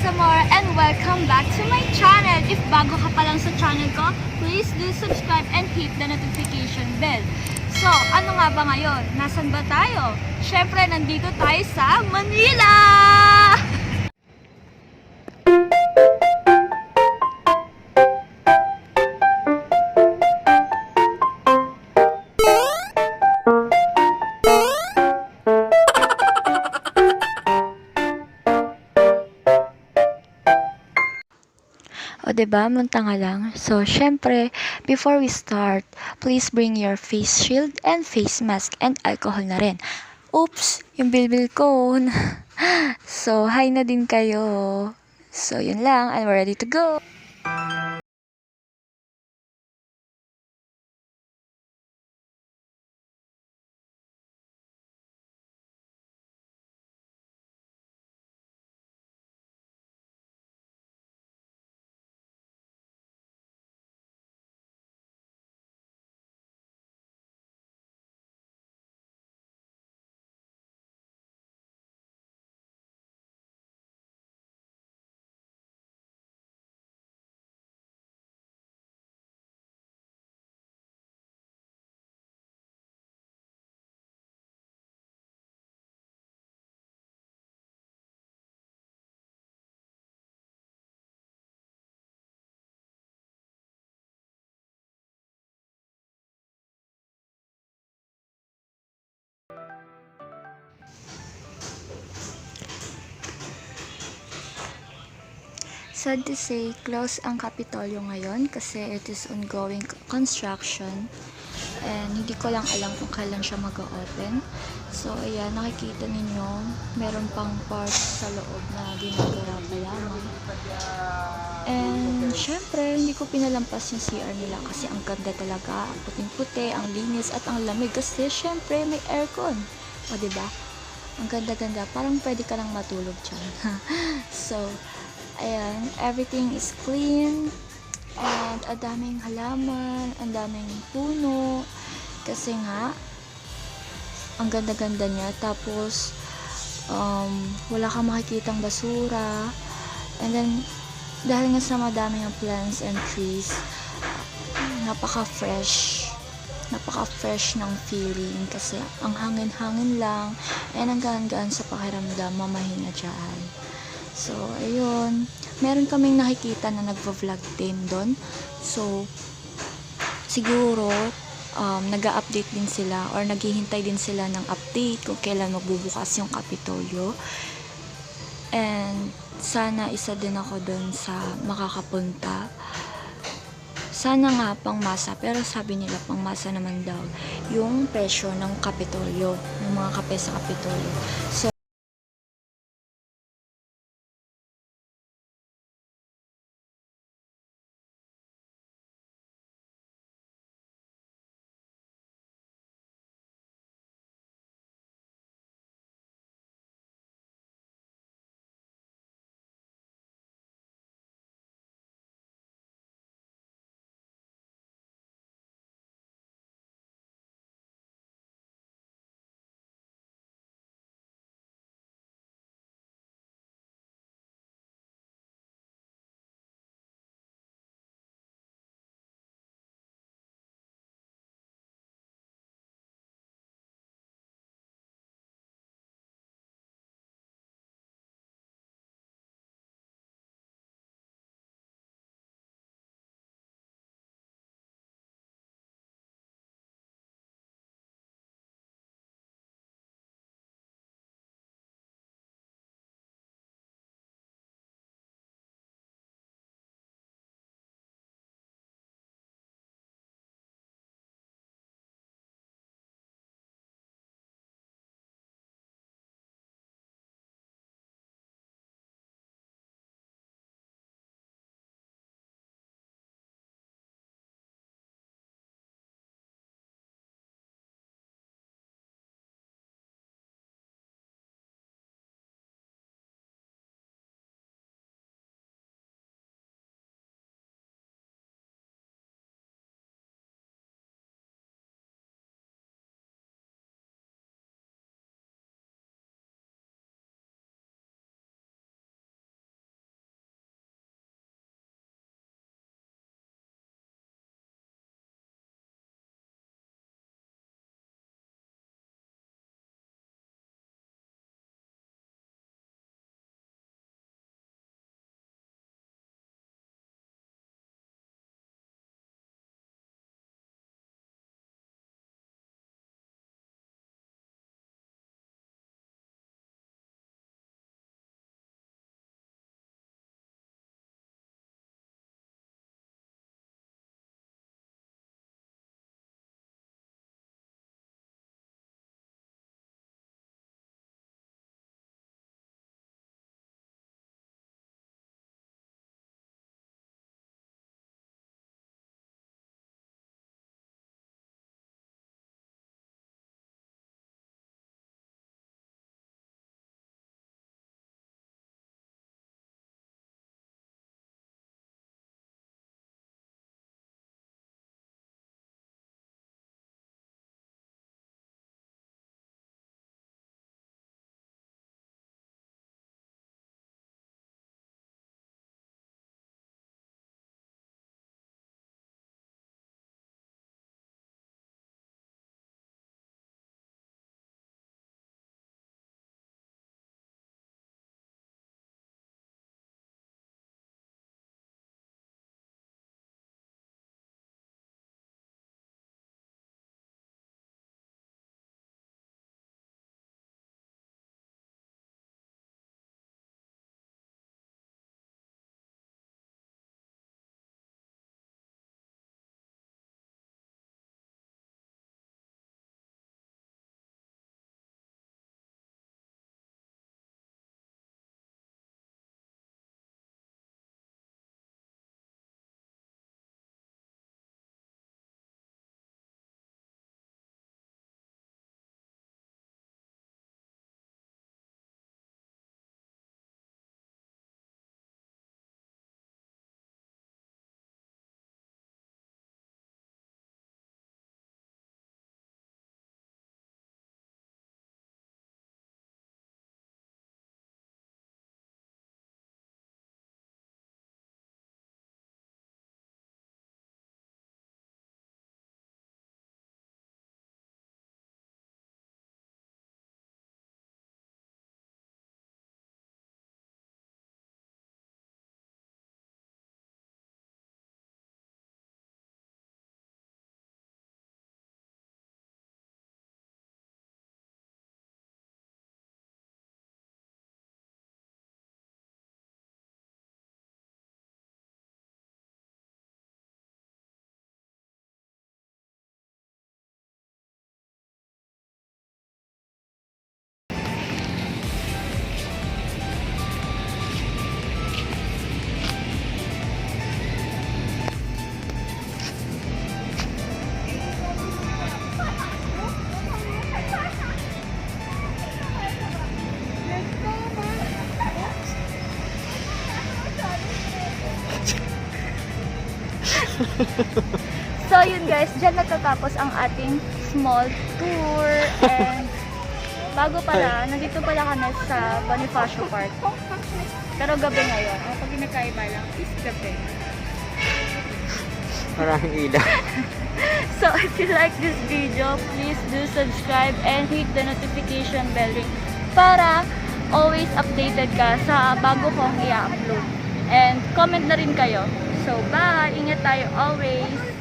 Samora and welcome back to my channel. If bago ka pa lang sa channel ko, please do subscribe and hit the notification bell. So, ano nga ba ngayon? Nasaan ba tayo? Syempre, nandito tayo sa Manila! O, diba? Munta nga lang. So, syempre, before we start, please bring your face shield and face mask and alcohol na rin. Oops! Yung bilbil ko. So, hi na din kayo. So, yun lang. I'm ready to go. Sad to say, close ang Kapitolyo ngayon kasi it is ongoing construction and hindi ko lang alam kung kailan siya mag-open. So, ayan, nakikita ninyo, meron pang parts sa loob na ginagawa pa lamang. And, syempre, hindi ko pinalampas yung CR nila kasi ang ganda talaga, ang puting-puti, ang linis at ang lamig kasi syempre may aircon. O, diba? Ang ganda-ganda, parang pwede ka lang matulog dyan. So, ayan, everything is clean and ang daming halaman, ang daming puno kasi nga ang ganda-ganda niya, tapos wala kang makikitang basura, and then dahil nga sa madami ng plants and trees, napaka-fresh ng feeling kasi ang hangin-hangin lang and ang gaan-gaan sa pakiramdam, mamahinga dyan. So, ayun. Meron kaming nakikita na nagvo-vlog din doon. So, siguro, nag-a-update din sila or naghihintay din sila ng update kung kailan magbubukas yung Kapitolyo. And, sana isa din ako doon sa makakapunta. Sana nga pangmasa, pero sabi nila pangmasa naman daw yung presyo ng Kapitolyo, ng mga kape sa Kapitolyo. So, So yun guys, dyan natatapos ang ating small tour. And bago pala, nandito pala kami sa Bonifacio Park. Pero gabi ngayon. Ang pag pinakaiba lang is gabi. Maraming ilaw. So if you like this video, please do subscribe and hit the notification bell ring para always updated ka sa bago kong i-upload. And comment na rin kayo. So bye! Ingat tayo always!